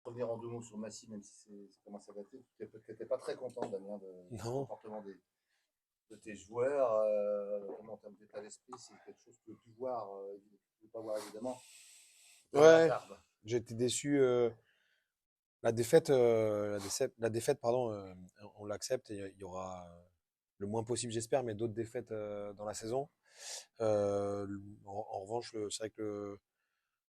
revenir en deux mots sur Massy, même si ça commence à dater. Tu n'étais pas très content, Damien, du Non. comportement de tes joueurs, notamment en termes d'état d'esprit. C'est quelque chose que tu peux plus voir, tu peux pas voir évidemment dans la Ouais, Tarbes. j'ai été déçu. La défaite, pardon, on l'accepte et il y aura le moins possible, j'espère, mais d'autres défaites dans la saison. En revanche, c'est vrai que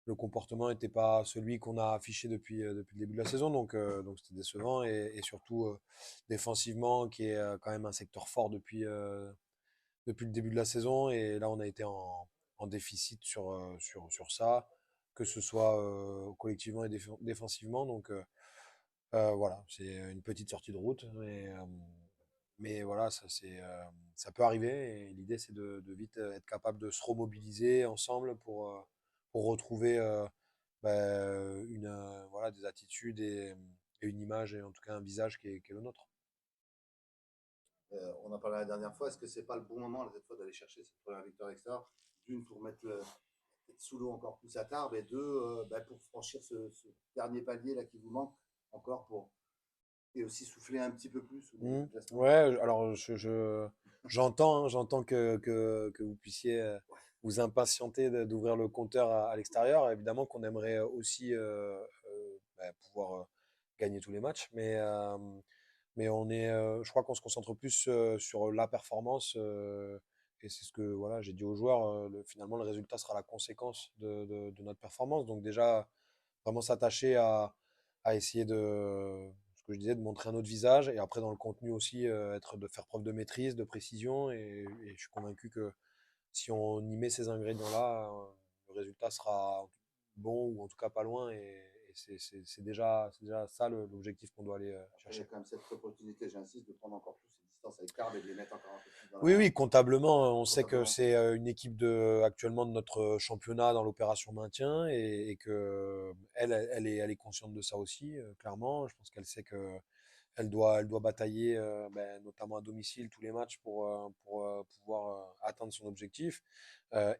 le comportement n'était pas celui qu'on a affiché depuis le début de la saison, donc c'était décevant et surtout défensivement, qui est quand même un secteur fort depuis le début de la saison. Et là, on a été en déficit sur ça, que ce soit collectivement et défensivement. Donc voilà, c'est une petite sortie de route, mais voilà, ça peut arriver. Et l'idée, c'est de vite être capable de se remobiliser ensemble pour retrouver voilà, des attitudes et une image, et en tout cas un visage qui est le nôtre. On en parlait la dernière fois. Est-ce que c'est pas le bon moment, cette fois, d'aller chercher cette première victoire extra? D'une, pour mettre sous l'eau encore plus à Tarbes, et deux, pour franchir ce dernier palier là qui vous manque encore pour et aussi souffler un petit peu plus au niveau Hmm. du classement. Ouais, alors j'entends que vous puissiez vous impatienter d'ouvrir le compteur à l'extérieur. Évidemment qu'on aimerait aussi pouvoir gagner tous les matchs, mais je crois qu'on se concentre plus sur la performance, et c'est ce que voilà, j'ai dit aux joueurs. Finalement, le résultat sera la conséquence de notre performance. Donc déjà, vraiment s'attacher à essayer ce que je disais, de montrer un autre visage, et après dans le contenu aussi, de faire preuve de maîtrise, de précision, et je suis convaincu que si on y met ces ingrédients-là, le résultat sera bon, ou en tout cas pas loin, et c'est déjà ça l'objectif qu'on doit aller Après, il y a chercher. quand même cette opportunité, j'insiste, de prendre encore plus ces distances avec Tarbes et de les mettre encore un peu plus dans Oui, la. oui, comptablement, on sait que Comptablement. c'est une équipe actuellement de notre championnat dans l'opération maintien, et que elle est consciente de ça aussi, clairement. Je pense qu'elle sait que elle doit batailler, notamment à domicile, tous les matchs pour pouvoir atteindre son objectif.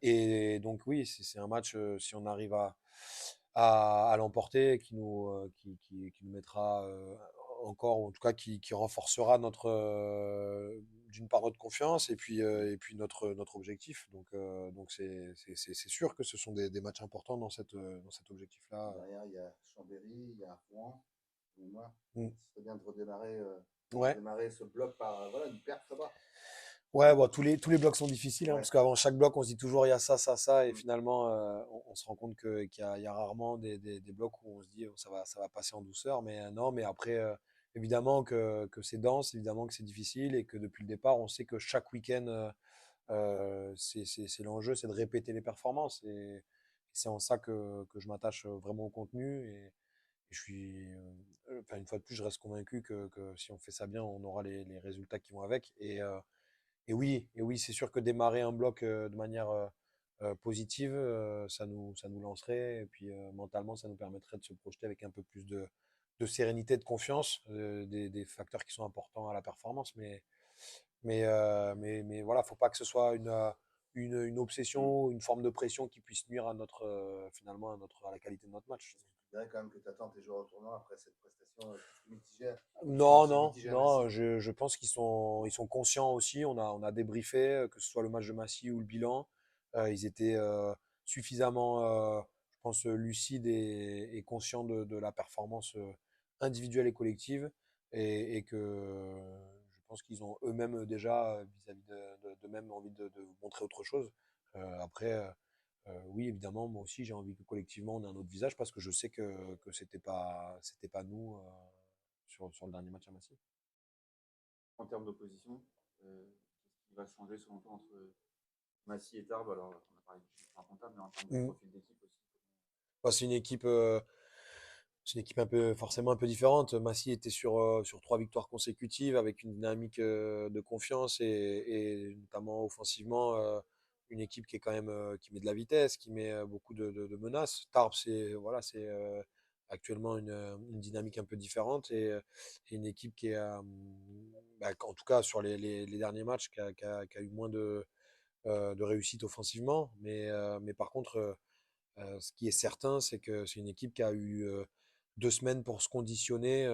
Et donc oui, c'est un match, si on arrive à l'emporter, qui nous mettra encore, ou en tout cas qui renforcera d'une part notre confiance, et puis notre objectif. Donc c'est sûr que ce sont des matchs importants dans cet objectif-là. Derrière, il y a Chambéry, il y a Rouen. Et moi, Mm. ce serait bien de Ouais. redémarrer ce bloc par voilà, une perte là-bas. Ouais, bon, tous les blocs sont difficiles, hein, Ouais. parce qu'avant chaque bloc, on se dit toujours il y a ça, ça, ça, et Mm. finalement, on se rend compte qu'il y a rarement des blocs où on se dit, oh, ça va passer en douceur. Mais non, mais après, évidemment que c'est dense, évidemment que c'est difficile, et que depuis le départ, on sait que chaque week-end, c'est l'enjeu, c'est de répéter les performances. Et c'est en ça que je m'attache vraiment au contenu. Et je suis, enfin, une fois de plus, je reste convaincu que si on fait ça bien, on aura les résultats qui vont avec. Et oui, c'est sûr que démarrer un bloc de manière positive, ça nous lancerait, et puis mentalement, ça nous permettrait de se projeter avec un peu plus de sérénité, de confiance, des facteurs qui sont importants à la performance. Mais voilà, faut pas que ce soit une Mm. obsession, une forme de pression qui puisse nuire finalement à la qualité de notre match. Est-ce que tu dirais quand même que tu attends tes joueurs au tournoi après cette prestation plus que Non, non, mitigée à non, Massy? je pense qu'ils sont conscients aussi. On a débriefé, que ce soit le match de Massy ou le bilan. Ils étaient suffisamment, je pense, lucides et conscients de la performance individuelle et collective, et que je pense qu'ils ont eux-mêmes déjà, vis-à-vis d'eux-mêmes, envie de montrer autre chose. Après, oui, évidemment, moi aussi, j'ai envie que collectivement, on ait un autre visage, parce que je sais que c'était pas nous. Sur le dernier match à Massy. En termes d'opposition, qu'est-ce qui va changer selon toi entre Massy et Tarbes? Alors, on a parlé du chiffre incontable, mais en termes de Mm. profil d'équipe aussi. Enfin, c'est une équipe forcément un peu différente. Massy était sur 3 victoires consécutives, avec une dynamique de confiance, et notamment offensivement, une équipe qui est quand même, qui met de la vitesse, qui met beaucoup de menaces. Tarbes, c'est actuellement une dynamique un peu différente, et une équipe qui est, en tout cas sur les derniers matchs, qui a eu moins de réussite offensivement. Mais par contre, ce qui est certain, c'est que c'est une équipe qui a eu 2 semaines pour se conditionner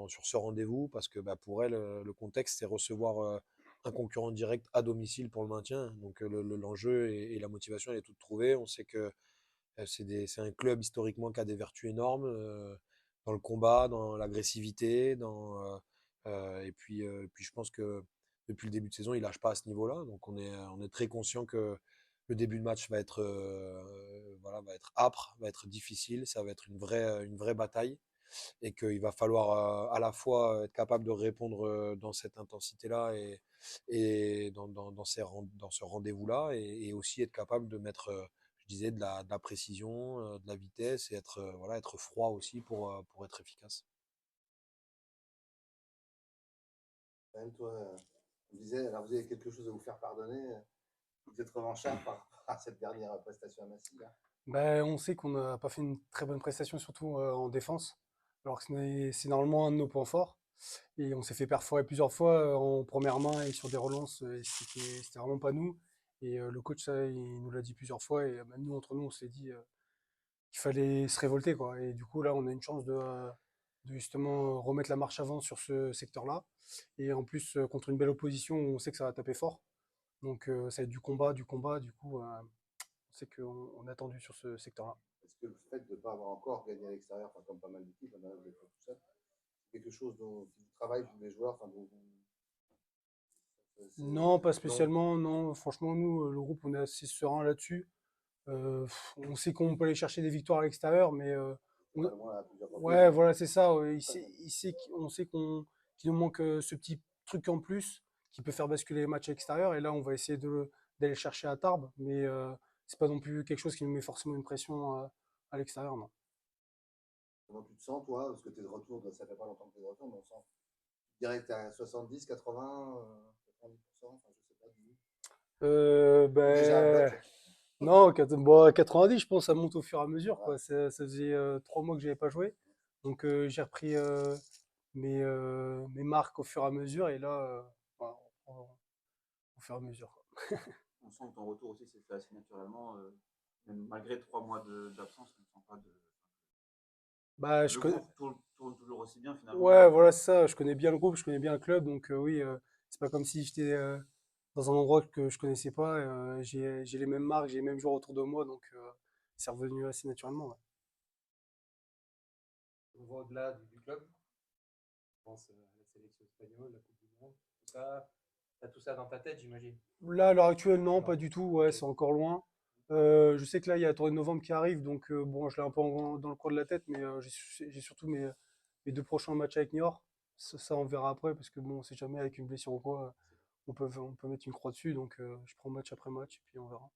sur ce rendez-vous, parce que bah, pour elle, le contexte, c'est recevoir un concurrent direct à domicile pour le maintien. Donc l'enjeu et la motivation, elle est toute trouvée. On sait que c'est un club historiquement qui a des vertus énormes dans le combat, dans l'agressivité, et puis je pense que depuis le début de saison, il lâche pas à ce niveau-là. Donc on est très conscient que le début de match va être, voilà, va être âpre, va être difficile, ça va être une vraie bataille et qu'il va falloir à la fois être capable de répondre dans cette intensité-là et dans ce rendez-vous-là et aussi être capable de mettre, je disais, de la précision, de la vitesse et voilà, être froid aussi pour être efficace. Quand même, toi, on disait, alors vous avez quelque chose à vous faire pardonner. Vous êtes revanchard par rapport à cette dernière prestation à Massy, là. Ben, on sait qu'on n'a pas fait une très bonne prestation, surtout en défense, alors que c'est normalement un de nos points forts. Et on s'est fait perforer plusieurs fois en première main et sur des relances, et c'était vraiment pas nous. Et le coach, ça, il nous l'a dit plusieurs fois, et même nous, entre nous, on s'est dit qu'il fallait se révolter, quoi. Et du coup, là, on a une chance de justement remettre la marche avant sur ce secteur-là. Et en plus, contre une belle opposition, on sait que ça va taper fort. Donc, ça va être du combat, du combat. Du coup, on sait qu'on est attendu sur ce secteur-là. Est-ce que le fait de ne pas avoir encore gagné à l'extérieur, enfin, comme pas mal d'équipes, vous êtes pas tout seul, c'est quelque chose dont qui vous travaille, tous les joueurs, enfin, Non, pas non, spécialement. Non, franchement, nous, le groupe, on est assez serein là-dessus. On sait qu'on peut aller chercher des victoires à l'extérieur, mais c'est pas loin à plusieurs reprises, ouais, hein. voilà, c'est ça. Ouais. On sait qu'il nous manque ce petit truc en plus qui peut faire basculer les matchs à l'extérieur. Et là, on va essayer d'aller le chercher à Tarbes, mais c'est pas non plus quelque chose qui nous met forcément une pression à l'extérieur, non. Comment tu te sens, toi, parce que tu es de retour, ça fait pas longtemps que tu es de retour, mais on sent, tu dirais que tu es à 70, 80, 90%, enfin, je sais pas, dis-nous. Ou déjà à Ben, bloc. non, bon, 90, je pense, ça monte au fur et à mesure, Ouais. quoi. Ça faisait 3 mois que j'avais pas joué. Donc j'ai repris mes marques au fur et à mesure. Et là, voilà, on reprend au fur et à mesure, quoi. On sent que ton retour aussi s'est fait assez naturellement, même malgré 3 mois d'absence, on ne sent pas de. Bah, Le groupe tourne toujours aussi bien finalement. ouais, voilà, c'est ça. Je connais bien le groupe, je connais bien le club. Donc oui, c'est pas comme si j'étais dans un endroit que je connaissais pas. J'ai les mêmes marques, j'ai les mêmes joueurs autour de moi. Donc c'est revenu assez naturellement, ouais. On voit au-delà du club. Je pense à la sélection espagnole, la Coupe du Monde, tout ça. Tu as tout ça dans ta tête, j'imagine. Là, à l'heure actuelle, non, pas Non. du tout. Ouais, Ok. c'est encore loin. Je sais que là, il y a la tournée de novembre qui arrive, donc bon, je l'ai un peu dans le coin de la tête, mais j'ai surtout mes 2 prochains matchs avec Niort. Ça, on verra après, parce que bon, on sait jamais avec une blessure ou quoi, on peut mettre une croix dessus, donc je prends match après match, et puis on verra.